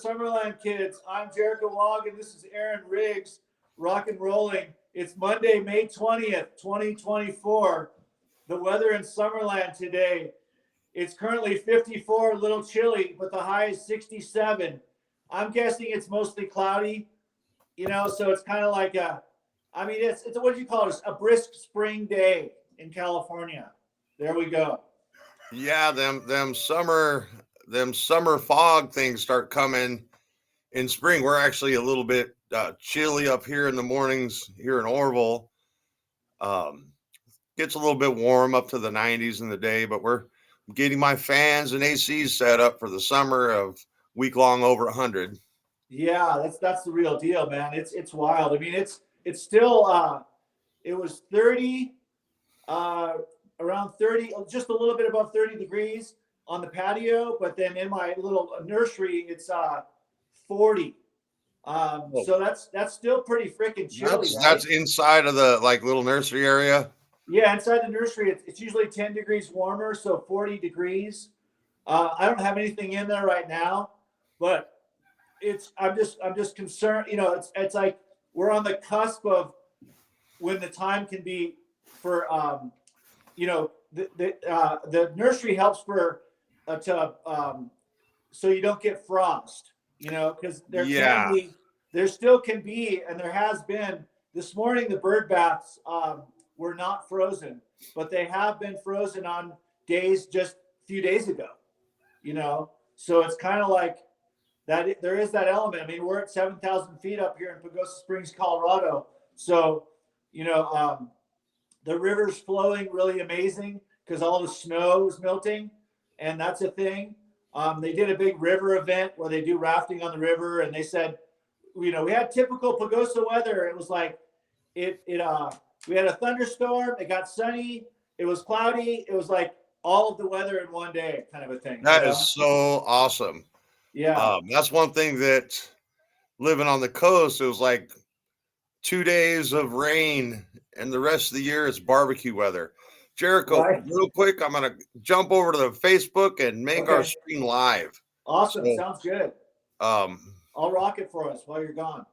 Summerland Kids. I'm Jericho Wog, and this is Aaron Riggs, rock and rolling. It's Monday, May 20th, 2024. The weather in Summerland today, it's currently 54, a little chilly, but the high is 67. I'm guessing it's mostly cloudy, so it's kind of like it's what do you call it? A brisk spring day in California. There we go. Yeah, them summer fog things start coming in spring. We're actually a little bit chilly up here in the mornings here in Orville. Um, Gets a little bit warm up to the 90s in the day, but we're getting my fans and ACs set up for the summer of week long over 100. Yeah, that's the real deal, man. It's wild. I mean, it's still it was 30 uh around 30, just a little bit above 30 degrees on the patio, but then in my little nursery it's 40. Oh, So that's still pretty freaking chilly, that's right? inside of the like little nursery area. Yeah, inside the nursery it's usually 10 degrees warmer, so 40 degrees. I don't have anything in there right now, but I'm just concerned. It's like we're on the cusp of when the time can be for the nursery helps for to so you don't get frost. Because Yeah, there still can be, and there has been this morning. The bird baths were not frozen, but they have been frozen on days just a few days ago. So it's kind of like that. There is that element. I mean, we're at 7,000 feet up here in Pagosa Springs, Colorado. So, you know, um, the river's flowing really amazing because all the snow is melting, and that's a thing. They did a big river event where they do rafting on the river, and they said, we had typical Pagosa weather. It was like we had a thunderstorm. It got sunny. It was cloudy. It was like all of the weather in one day, kind of a thing. that is so awesome. Yeah. That's one thing that living on the coast, it was like 2 days of rain, and the rest of the year is barbecue weather. Jericho, Right. real quick, I'm gonna jump over to the Facebook and make our Okay. stream live. Awesome. So, Sounds good. um, I'll rock it for us while you're gone.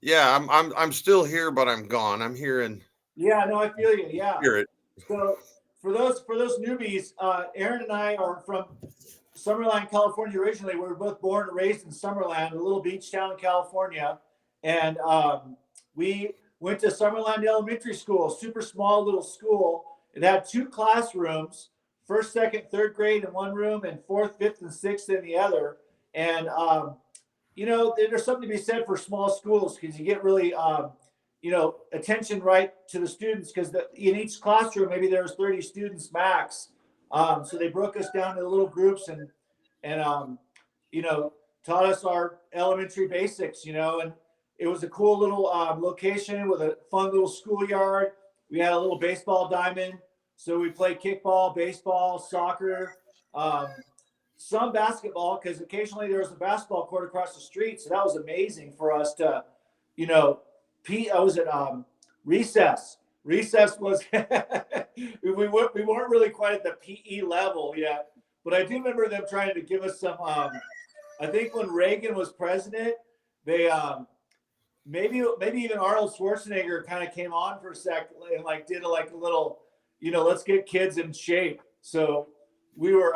yeah, I'm still here, but I'm gone. I'm here in Yeah. No, I feel you. Yeah. spirit. So for those newbies, Aaron and I are from Summerland, California. Originally, we were both born and raised in Summerland, a little beach town in California, and we went to Summerland Elementary School, super small little school. It had two classrooms, first, second, third grade in one room, and fourth, fifth, and sixth in the other. And there's something to be said for small schools because you get really attention right to the students because in each classroom maybe there was 30 students max. So they broke us down into little groups and taught us our elementary basics. And it was a cool little location with a fun little schoolyard. We had a little baseball diamond, so we played kickball, baseball, soccer, some basketball because occasionally there was a basketball court across the street. So that was amazing for us to, I was at recess. Recess was we weren't really quite at the PE level yet, but I do remember them trying to give us some. I think when Reagan was president, they maybe even Arnold Schwarzenegger kind of came on for a sec and like did a little, let's get kids in shape. So we were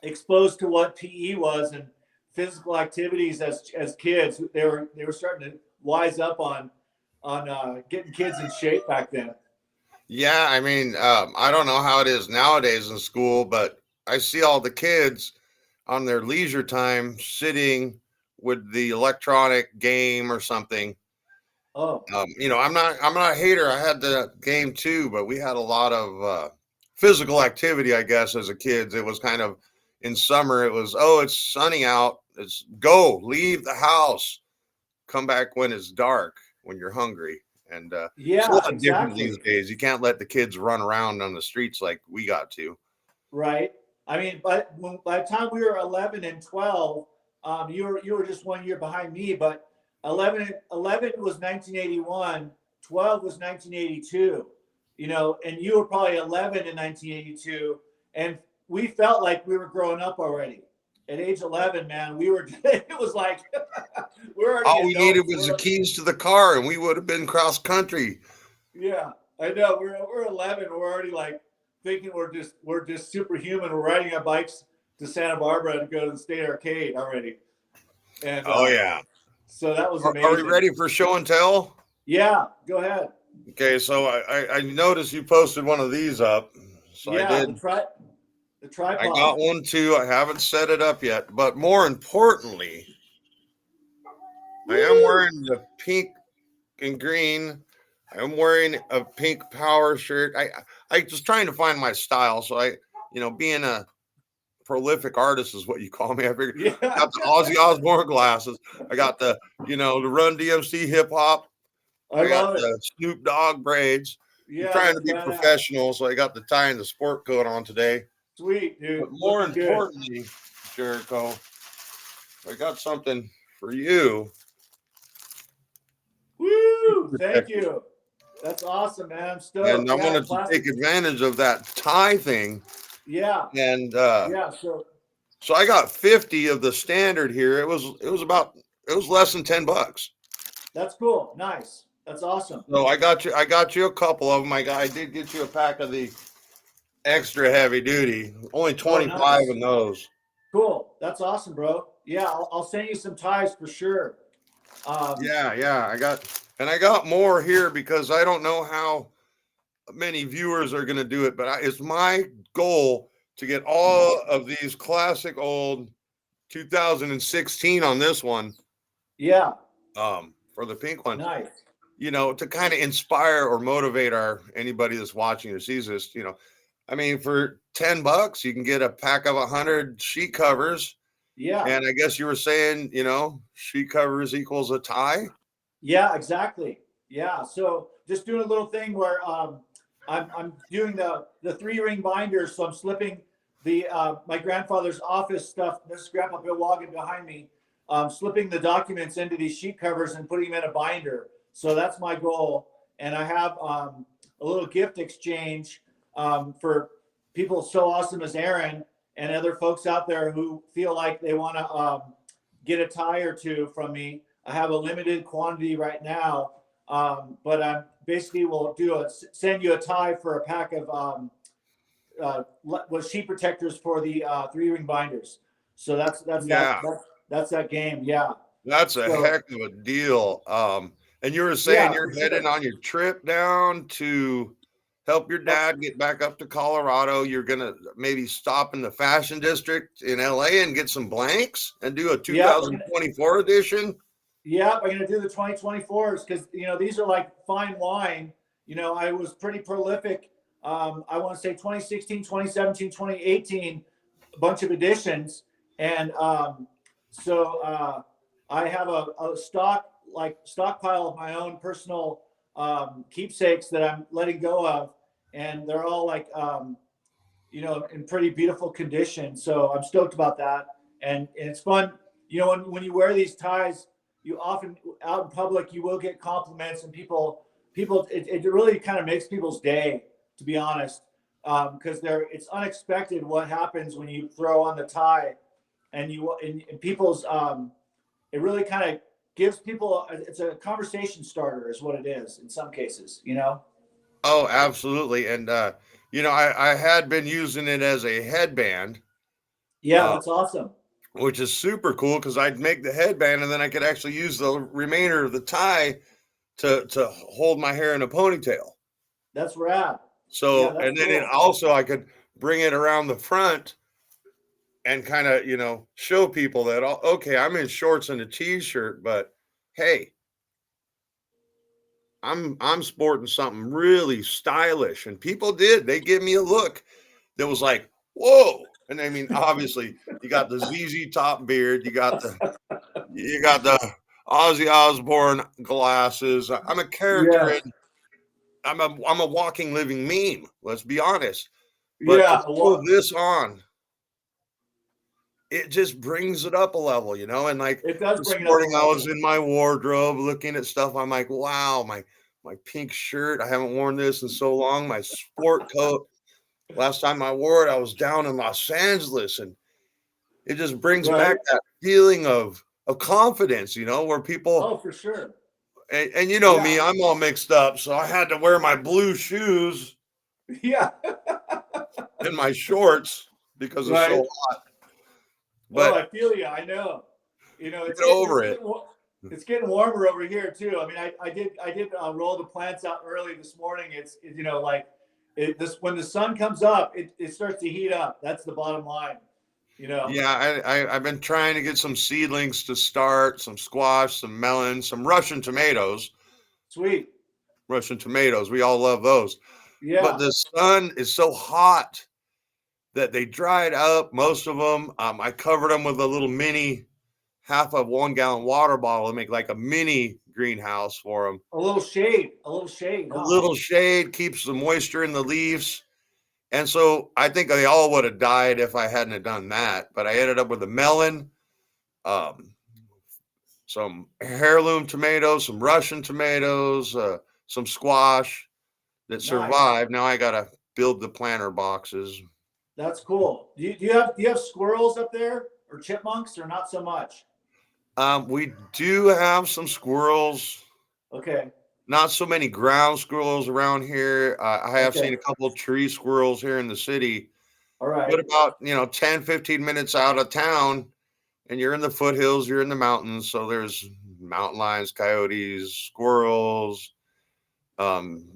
exposed to what PE was and physical activities as kids. They were starting to wise up on getting kids in shape back then. Yeah, I mean, I don't know how it is nowadays in school, but I see all the kids on their leisure time sitting with the electronic game or something. Oh, I'm not a hater. I had the game too, but we had a lot of physical activity, I guess, as a kids. It was kind of in summer. It was, oh, it's sunny out. It's go, leave the house, come back when it's dark, when you're hungry. And it's a yeah, lot different these exactly. days. You can't let the kids run around on the streets like we got to. Right. I mean, by the time we were 11 and 12, you were just 1 year behind me, but 11 was 1981, 12 was 1982, and you were probably 11 in 1982, and we felt like we were growing up already. at age 11, man, we were. It was like we're already All we needed adults. was We're the like, keys to the car, and we would have been cross country. yeah, I know. We're 11. We're already like thinking we're just superhuman. We're riding our bikes to Santa Barbara to go to the state arcade already, and Oh yeah. so that was Are we amazing. ready for show and tell? Yeah, go ahead. Okay, so I noticed you posted one of these up. So I Yeah, did. the I tripod. got one too. I haven't set it up yet. But more importantly, I am Woo! wearing the pink and green. I'm wearing a pink power shirt. I just trying to find my style. So being a prolific artist is what you call me. I figured I Yeah, got the Ozzy Osbourne glasses. I got the Run DMC hip hop. I I got love it. the Snoop Dogg braids. I'm Yeah, trying to that's be badass. professional, so I got the tie and the sport coat on today. Sweet, But dude. more Looking good. importantly, Jericho, I got something for you. Woo! Thank you. That's awesome, man. I'm And stoked. I Yeah, wanted to classic. take advantage of that tie thing. Yeah, And yeah. So so I got 50 of the standard here. It was less than $10. that's cool. Nice. That's awesome. So I got you a couple of them. I did get you a pack of the extra heavy duty. Only Oh, 25 nice. of those. Cool. That's awesome, bro. Yeah, I'll send you some ties for sure. Yeah. I got more here because I don't know how many viewers are going to do it, but it's my goal to get all of these classic old 2016 on this one, Yeah, for the pink one, nice. to kind of inspire or motivate anybody that's watching or sees this. I mean, for $10, you can get a pack of 100 sheet covers, Yeah, and I guess you were saying, sheet covers equals a tie. yeah, exactly. Yeah. So just doing a little thing where I'm doing the 3-ring binder. So I'm slipping the my grandfather's office stuff. This is Grandpa Bill Logan behind me. Slipping the documents into these sheet covers and putting them in a binder. So that's my goal. And I have a little gift exchange for people so awesome as Aaron and other folks out there who feel like they want to get a tie or two from me. I have a limited quantity right now, but I basically will send you a tie for a pack of with sheet protectors for the 3-ring binders. So Yeah, that's that game. Yeah. that's a So heck of a deal. And you were saying yeah, for you're heading sure. on your trip down to help your Yep. dad get back up to Colorado. You're gonna maybe stop in the fashion district in LA and get some blanks and do a Yep. 2024 edition. Yep. I'm gonna do the 2024s because these are like fine wine. I was pretty prolific. I want to say 2016, 2017, 2018, a bunch of editions, and so I have a stockpile of my own personal keepsakes that I'm letting go of, and they're all like in pretty beautiful condition. So I'm stoked about that, and it's fun. When you wear these ties, you often out in public you will get compliments and people it really kind of makes people's day, to be honest, because it's unexpected what happens when you throw on the tie and and people's it really kind of gives people it's a conversation starter is what it is in some cases. Oh, absolutely. And I had been using it as a headband, Yeah, uh, that's awesome. which is super cool because I'd make the headband and then I could actually use the remainder of the tie to hold my hair in a ponytail. That's rad. Yeah, So, that's and then cool. I could bring it around the front and kind of, show people that, okay, I'm in shorts and a t-shirt, but hey, I'm sporting something really stylish. And people they give me a look that was like, whoa. And I mean, obviously you got the ZZ Top beard, you got the Ozzy Osbourne glasses. I'm a character Yes. in I'm a walking living meme, let's be honest. But to Yeah. pull Well, this on, it just brings it up a level, and like it does this bring it up a morning I was level. in my wardrobe looking at stuff. I'm like, wow, my pink shirt. I haven't worn this in so long. My sport coat. Last time I wore it, I was down in Los Angeles, and it just brings back Right. that feeling of confidence, where people, Oh, for sure. and you know me, Yeah. I'm all mixed up, so I had to wear my blue shoes Yeah. and my shorts because it's Right. so hot. Oh, But I feel you. I know. It's get getting over it. it's getting warmer over here too. I mean, I did roll the plants out early this morning. Like this when the sun comes up, it starts to heat up. That's the bottom line. You know. Yeah, I've been trying to get some seedlings to start, some squash, some melons, some Russian tomatoes. Sweet. Russian tomatoes, we all love those. But Yeah. the sun is so hot that they dried up, most of them. I covered them with a little mini half of 1 gallon water bottle to make like a mini greenhouse for them. A little shade. A little shade, A huh? little shade keeps the moisture in the leaves. And so I think they all would have died if I hadn't have done that. But I ended up with a melon, um, some heirloom tomatoes, some Russian tomatoes, some squash that Nice. survived. Now I got to build the planter boxes. That's cool. Do you have squirrels up there or chipmunks or not so much? We do have some squirrels, Okay. not so many ground squirrels around here. I have seen Okay. a couple of tree squirrels here in the city, All but right. about, 10, 15 minutes out of town, and you're in the foothills, you're in the mountains. So there's mountain lions, coyotes, squirrels, um,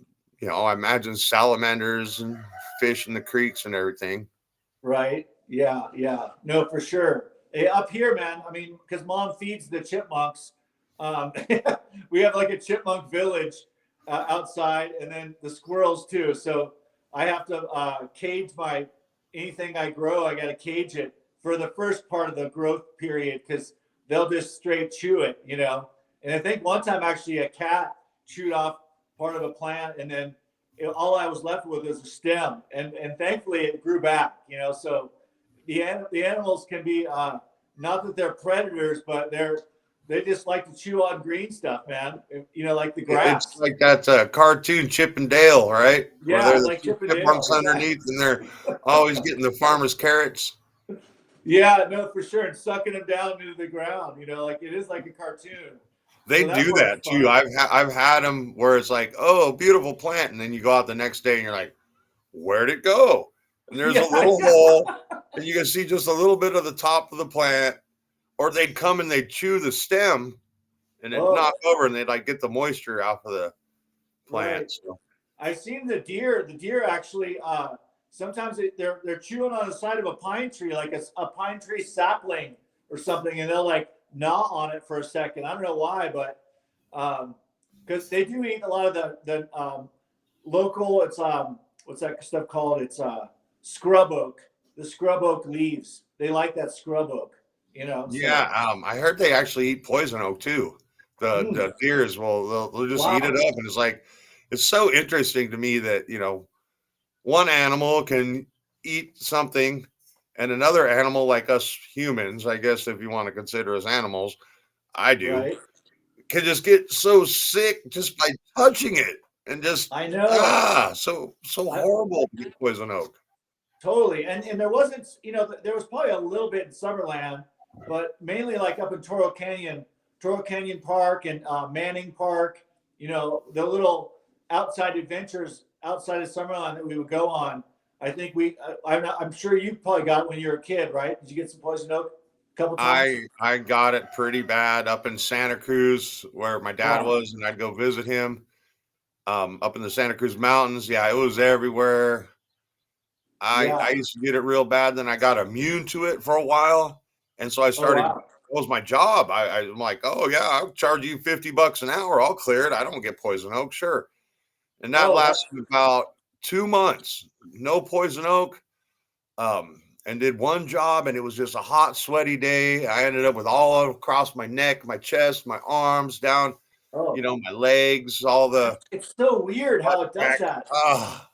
I imagine salamanders and fish in the creeks and everything. Right. Yeah. Yeah. No, for sure. Hey, up here, man. I mean, because mom feeds the chipmunks. Um, we have like a chipmunk village outside, and then the squirrels too. So I have to cage my anything I grow. I got to cage it for the first part of the growth period because they'll just straight chew it. And I think one time actually a cat chewed off part of a plant, and then all I was left with was a stem, and thankfully it grew back. So the animals can be not that they're predators, but they just like to chew on green stuff, man. Like the It's grass. like that cartoon Chip and Dale, right? Where Yeah, they're the like two Chip and Dale, chipmunks exactly. underneath and they're always getting the farmer's carrots. Yeah, no, for sure, and sucking them down into the ground. Like it is like a cartoon. They So that do part's that too. fun. I've had them where it's like, oh, beautiful plant, and then you go out the next day and you're like, where'd it go? And there's a Yeah, little yeah. hole, and you can see just a little bit of the top of the plant. Or they'd come and they'd chew the stem, and it'd knock Oh, over, and they'd like get the moisture out of the plant. right. So I've seen the deer. The deer actually sometimes they're chewing on the side of a pine tree, like a pine tree sapling or something, and they'll like gnaw on it for a second. I don't know why, but because they do eat a lot of the local. It's what's that stuff called? It's scrub oak. The scrub oak leaves. They like that scrub oak. yeah, So I heard they actually eat poison oak too. The deers will they'll just eat it wow. up, and it's so interesting to me that one animal can eat something, and another animal like us humans, I guess if you want to consider us animals, I do, Right. can just get so sick just by touching it, and just I know. so I, horrible to get poison oak. Totally. And there wasn't, there was probably a little bit in Summerland, but mainly like up in Toro Canyon Park and Manning Park, the little outside adventures outside of Summerland that we would go on. I think I'm sure you probably got it when you were a kid, right? Did you get some poison oak a couple times? I got it pretty bad up in Santa Cruz where my dad Yeah. was, and I'd go visit him. Up in the Santa Cruz Mountains, yeah, it was everywhere. I Yeah. used to get it real bad, then I got immune to it for a while, and so I Oh, started. wow. It was my job. I'm like, oh yeah, I'll charge you $50 an hour. I'll clear it. I don't get poison oak, sure. And that Oh, that's, lasted about 2 months. No poison oak. And did one job, and it was just a hot, sweaty day. I ended up with all across my neck, my chest, my arms, down, oh, my legs, all the it's so weird butt how it does crack. that. Ah,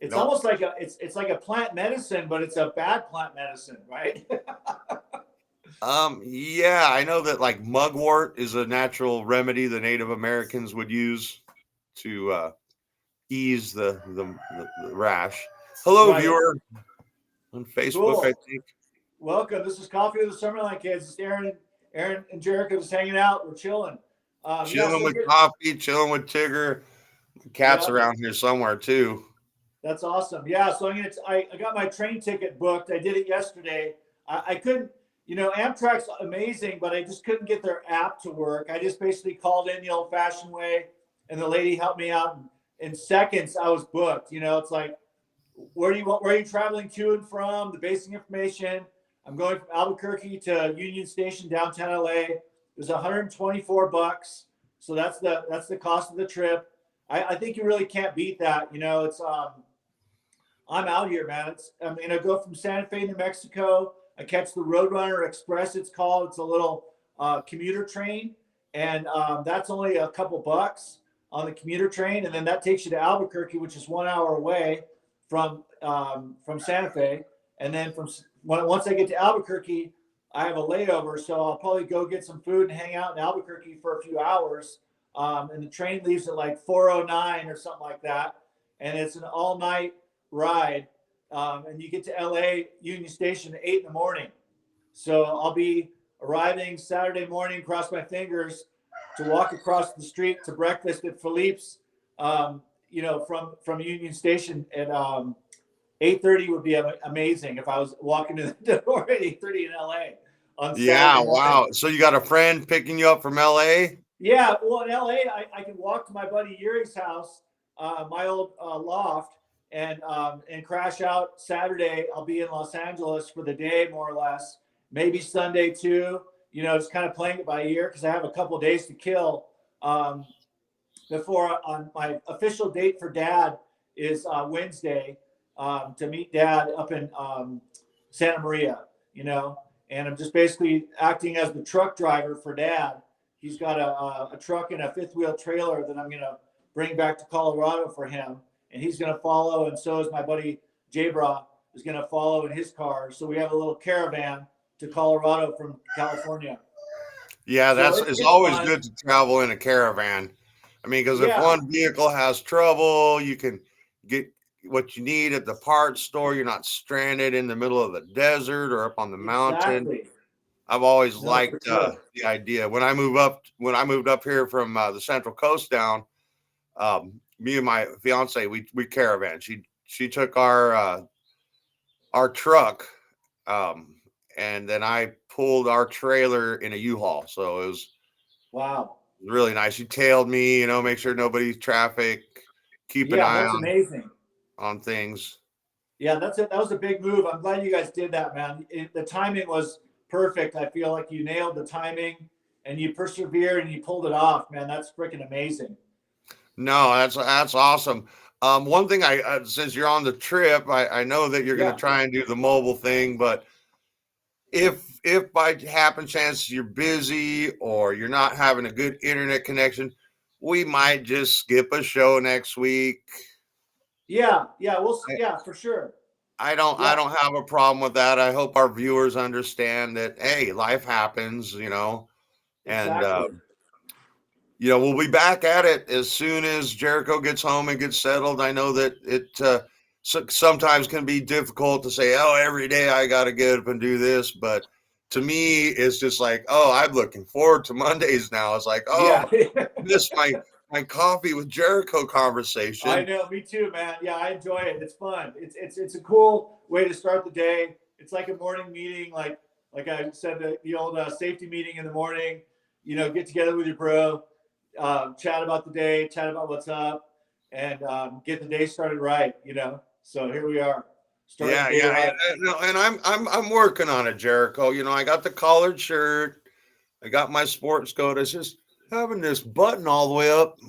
It's no. almost like it's like a plant medicine, but it's a bad plant medicine, right? Yeah, I know that like mugwort is a natural remedy the Native Americans would use to ease the rash. Hello, Right. viewer on Facebook, I Cool. think. Welcome. This is Coffee with the Summerland Kids. It's Aaron and Jericho just hanging out. We're chilling. Yeah, Chilling so with good. coffee, chilling with Tigger. Cat's Yeah, around here somewhere too. that's awesome. Yeah, so I got my train ticket booked. I did it yesterday. I couldn't, Amtrak's amazing, but I just couldn't get their app to work. I just basically called in the old fashioned way, and the lady helped me out. In seconds, I was booked. It's like, where are you traveling to and from? The basic information. I'm going from Albuquerque to Union Station, downtown LA. It was $124. So that's the cost of the trip. I think you really can't beat that. It's I'm out here, man. I go from Santa Fe, New Mexico. I catch the Roadrunner Express. It's called. It's a little commuter train, and that's only a couple bucks on the commuter train, and then that takes you to Albuquerque, which is 1 hour away from Santa Fe, and then once I get to Albuquerque, I have a layover, so I'll probably go get some food and hang out in Albuquerque for a few hours. And the train leaves at like 4:09 or something like that, and it's an all-night ride, and you get to LA Union Station at 8 in the morning. So I'll be arriving Saturday morning, cross my fingers, to walk across the street to breakfast at Philippe's. From Union Station at 8:30 would be amazing if I was walking to the door at 8:30 in LA on Yeah, Saturday morning. wow. So you got a friend picking you up from LA? Yeah, well, in LA, I can walk to my buddy Yuri's house, my old loft, and crash out Saturday. I'll be in Los Angeles for the day, more or less. Maybe Sunday too. Just kind of playing it by ear because I have a couple days to kill. Before on my official date for Dad is Wednesday, to meet Dad up in Santa Maria. And I'm just basically acting as the truck driver for Dad. He's got a truck and a fifth wheel trailer that I'm going to bring back to Colorado for him. And he's going to follow. And so is my buddy Jabra is going to follow in his car. So we have a little caravan to Colorado from California. Yeah, So it's it's always fun. good to travel in a caravan. I mean, because if Yeah, one vehicle has trouble, you can get what you need at the parts store. You're not stranded in the middle of the desert or up on the mountain. exactly. I've always No, for liked sure. the idea. When I moved up here from the Central Coast down, me and my fiance we caravan. She took our truck, um, and then I pulled our trailer in a U-Haul. So it was Wow. really nice. She tailed me, make sure nobody's traffic, keep an Yeah, eye that's amazing. on things. Yeah, that's it. That was a big move. I'm glad you guys did that, man. The timing was perfect. I feel like you nailed the timing and you persevered and you pulled it off, man. That's freaking amazing. No, that's awesome. One thing since you're on the trip, I know that you're going to Yeah. try and do the mobile thing, but if by happen chance you're busy or you're not having a good internet connection, we might just skip a show next week. Yeah. Yeah. Yeah, for sure. I Yeah, don't have a problem with that. I hope our viewers understand that hey, life happens, and exactly. we'll be back at it as soon as Jericho gets home and gets settled. I know that it sometimes can be difficult to say, oh, every day I got to get up and do this, but to me, it's just like, oh, I'm looking forward to Mondays now. It's like, oh, Yeah. miss my coffee with Jericho I conversation. know, me too, man. Yeah, I enjoy it. It's fun. It's a cool way to start the day. It's like a morning meeting, like I said, the old safety meeting in the morning. Get together with your bro, chat about the day, chat about what's up, and get the day started right. So here we are, starting Yeah, the day yeah, right. and I'm working on it, Jericho. I got the collared shirt, I got my sports coat. It's just having this button all the way up,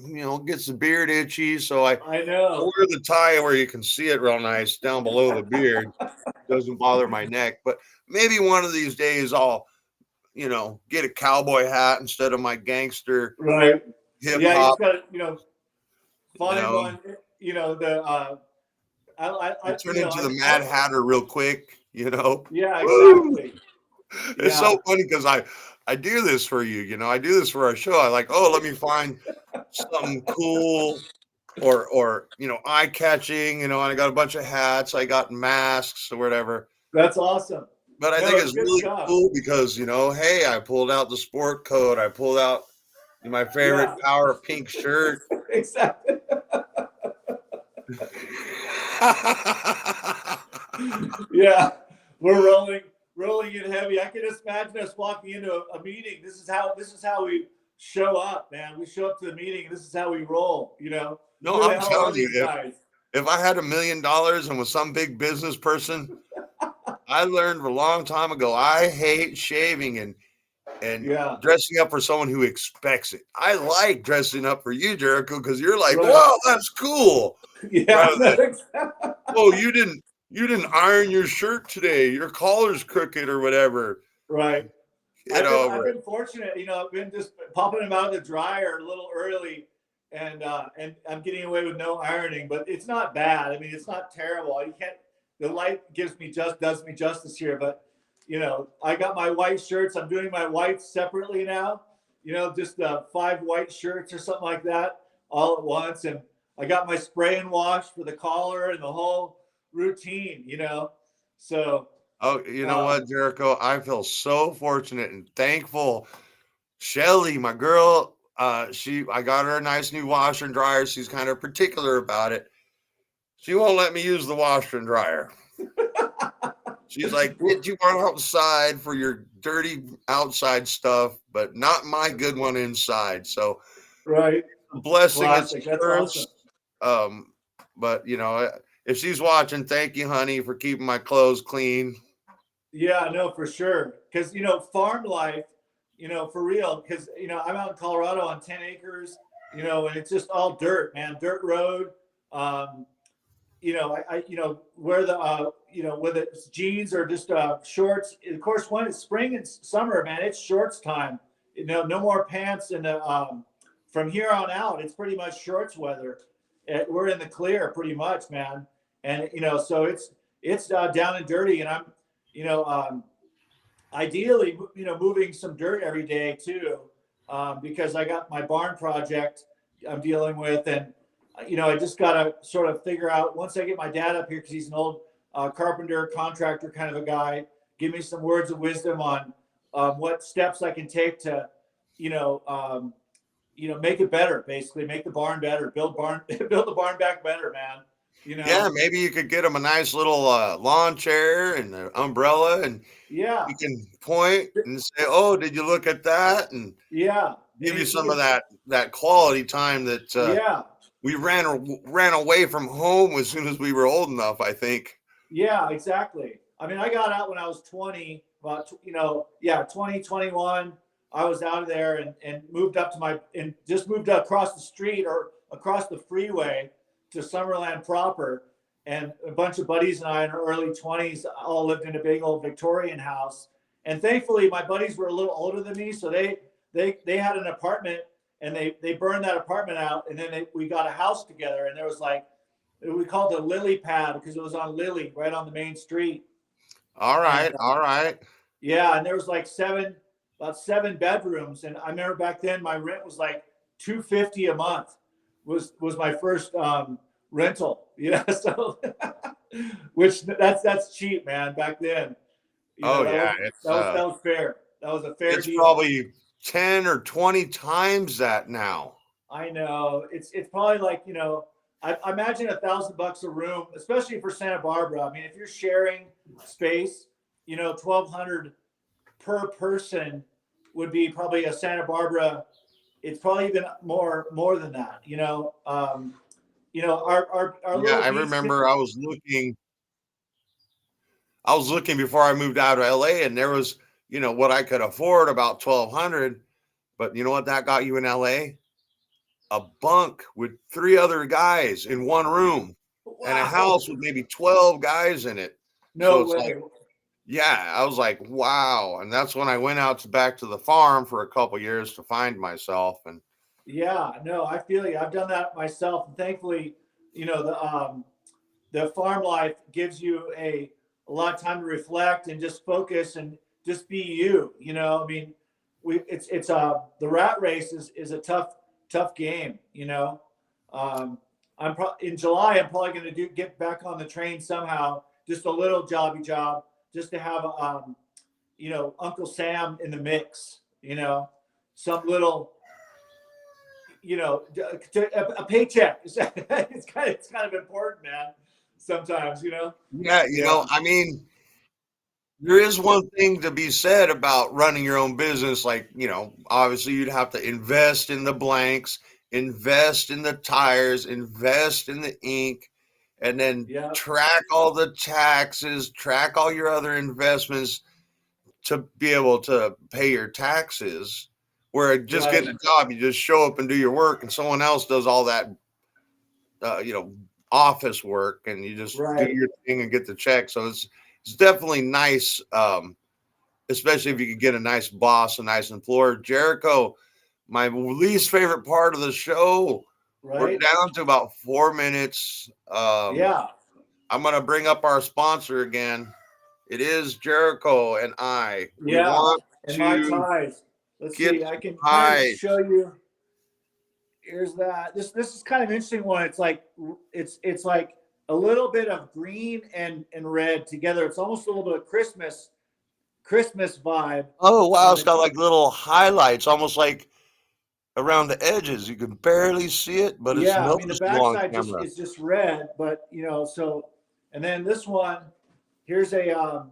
gets the beard itchy. So I I know. wear the tie where you can see it real nice down below the beard. Doesn't bother my neck. But maybe one of these days I'll, get a cowboy hat instead of my gangster Right. hip Yeah, you hop. just got to You find know, one. The I turn into the Mad Hatter real quick. yeah, Woo! exactly. It's Yeah, so funny because I do this for you. I do this for our show. I like, oh, let me find something cool or eye catching. And I got a bunch of hats. I got masks or whatever. that's awesome. But I No, think it's it's good really stuff. cool because, hey, I pulled out the sport coat. I pulled out my favorite Yeah, Power Pink shirt. exactly. Yeah, we're rolling in heavy. I can just imagine us walking into a meeting. This is how we show up, man. We show up to the meeting. This is how we roll. No, Who the I'm hell are telling these you, guys? if I had $1 million and was some big business person, I learned a long time ago, I hate shaving and Yeah, dressing up for someone who expects it. I like dressing up for you, Jericho, because you're like, right. whoa, that's cool. Yeah, Rather no, than, oh, you didn't iron your shirt today. Your collar's crooked or whatever. right. Get I've over it. been fortunate, I've been just popping them out of the dryer a little early, and I'm getting away with no ironing, but it's not bad. I mean, it's not terrible. You can't. The light does me justice here, but I got my white shirts. I'm doing my whites separately now. Just 5 white shirts or something like that all at once, and I got my spray and wash for the collar and the whole routine. So. Oh, you know Um, what, Jericho? I feel so fortunate and thankful. Shelly, my girl, I got her a nice new washer and dryer. She's kind of particular about it. She won't let me use the washer and dryer. She's like, get you one outside for your dirty outside stuff, but not my good one inside. So, right. blessing it's Classic. That's awesome. first. Um, but if she's watching, thank you, honey, for keeping my clothes clean. Yeah, no, for sure. Because farm life, for real. Because I'm out in Colorado on 10 acres, and it's just all dirt, man, dirt road. Um, wear the whether it's jeans or just shorts. Of course, when it's spring and summer, man, it's shorts time. No more pants. And from here on out, it's pretty much shorts weather. We're in the clear, pretty much, man. And so it's down and dirty, and I'm you know ideally moving some dirt every day too, because I got my barn project I'm dealing with, and I just got to sort of figure out once I get my dad up here because he's an old carpenter contractor kind of a guy. Give me some words of wisdom on what steps I can take to you know um, make it better, basically make the barn better, build the barn back better, man. you Yeah, know maybe you could get them a nice little lawn chair and an umbrella, and yeah, you can point and say, "Oh, did you look at that?" And yeah, and give you he some of can, that quality time that yeah. we ran away from home as soon as we were old enough. I think. Yeah, exactly. I mean, I got out when I was 20, about, 20, 21. I was out of there and moved up and just moved across the street or across the freeway to Summerland proper. And a bunch of buddies and I in our early 20s all lived in a big old Victorian house. And thankfully, my buddies were a little older than me. So they had an apartment and they burned that apartment out. And then we got a house together. And there was like, we called it a lily pad because it was on Lily, right on the main street. All And right, all right. yeah, and there was like about 7 bedrooms. And I remember back then my rent was like $250 a month. Was my first rental. So which that's cheap, man. Back then, Oh that yeah, was that was that was fair. That was a fair it's deal. probably 10 or 20 times that now. I know it's probably like I imagine $1,000 a room, especially for Santa Barbara. I mean, if you're sharing space, 1,200 per person would be probably a Santa Barbara. It's probably even more than that. Our Yeah, little I beach. remember I was looking before I moved out of LA, and there was, what I could afford, about 1,200. But you know what that got you in LA? A bunk with 3 other guys in one room and a Wow, house with maybe 12 guys in it. So no it's like, way. yeah, I was like, wow. And that's when I went back to the farm for a couple years to find myself. And Yeah, no, I feel you. I've done that myself, and thankfully, the farm life gives you a lot of time to reflect and just focus and just be you. I mean, it's the rat race is a tough game. um, in July. I'm probably going to get back on the train somehow, just a little jobby job, you know, Uncle Sam in the mix, you know, some little, you know, a paycheck. It's kind of important, man. Sometimes, you know. Yeah, Yeah. I mean, there is one thing to be said about running your own business. Like, obviously you'd have to invest in the blanks, invest in the tires, invest in the ink, and then Yeah. track all the taxes, track all your other investments to be able to pay your taxes. Where just Right. getting a job, you just show up and do your work, and someone else does all that, office work, and you just do Right. your thing and get the check. So it's definitely nice, especially if you could get a nice boss, a nice employer. Jericho, my least favorite part of the show. We're Right. down to about 4 minutes. Yeah. I'm gonna bring up our sponsor again. It is Jericho and I. We Yeah. want And my to ties. Let's get see. I can kind of ties. show you. Here's that. This is kind of interesting one. It's like a little bit of green and red together. It's almost a little bit of Christmas vibe Oh wow, on it's the. got like little highlights, almost like around the edges. You can barely see it, but it's Yeah, I mean the noticeable on backside just camera. is just red, but you know, so and then this one, here's a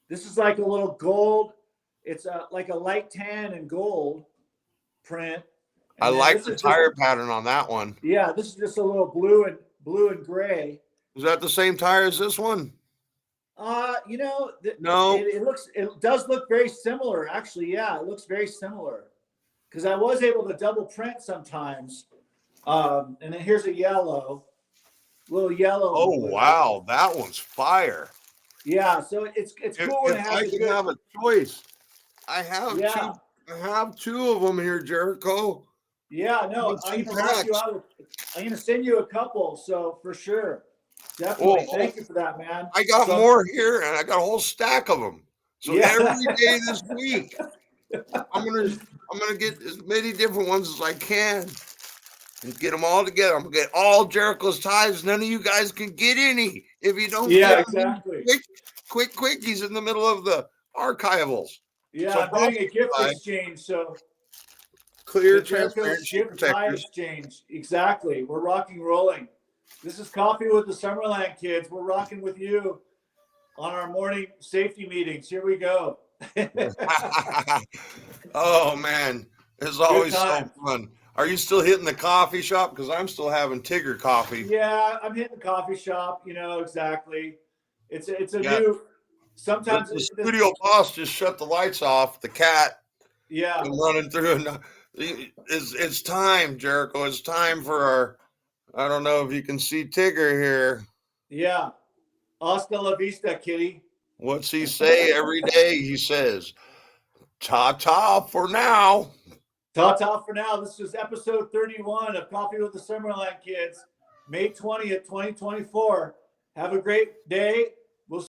this is like a little gold. It's like a light tan and gold print. I And then like this the is just tire pattern on that one. yeah, this is just a little blue and gray. Is that the same tire as this one? You know, No. it does look very similar actually. Yeah, it looks very similar because I was able to double print sometimes. And then here's a little yellow and Oh blue. wow, that one's fire. Yeah, so it's If cool when if it I has a could good. have a choice, I have Yeah, two. I have two of them here, Jericho. yeah. I No, need I'm two gonna rock you packs. out. I'm gonna send you a couple. So for sure, Oh, definitely. oh, Thank you for that, man. I got So more here, and I got a whole stack of them. So yeah, every day this week, I'm gonna I'm gonna get as many different ones as I can and get them all together. I'm gonna get all Jericho's ties. None of you guys can get any if you don't yeah, get them exactly. quickies in the middle of the archivals. Yeah, So I'm doing a gift probably exchange. So clear, the Jericho transparent sheet gift tie protectors. exchange. Exactly. We're rocking, rolling. This is Coffee with the Summerland Kids. We're rocking with you on our morning safety meetings. Here we go. Oh man, it's Good always so times. fun. Are you still hitting the coffee shop? Because I'm still having Tigger coffee. Yeah, I'm hitting the coffee shop. You know exactly. It's a Yeah, new. Sometimes the studio boss just shut the lights off. The cat yeah, come running through, and it's time, Jericho. It's time for our. I don't know if you can see Tigger here. yeah. Hasta la vista, kitty. What's he say every day? He says, "Ta ta for now." Ta ta for now. This is episode 31 of Coffee with the Summerland Kids, May 20th, 2024. Have a great day.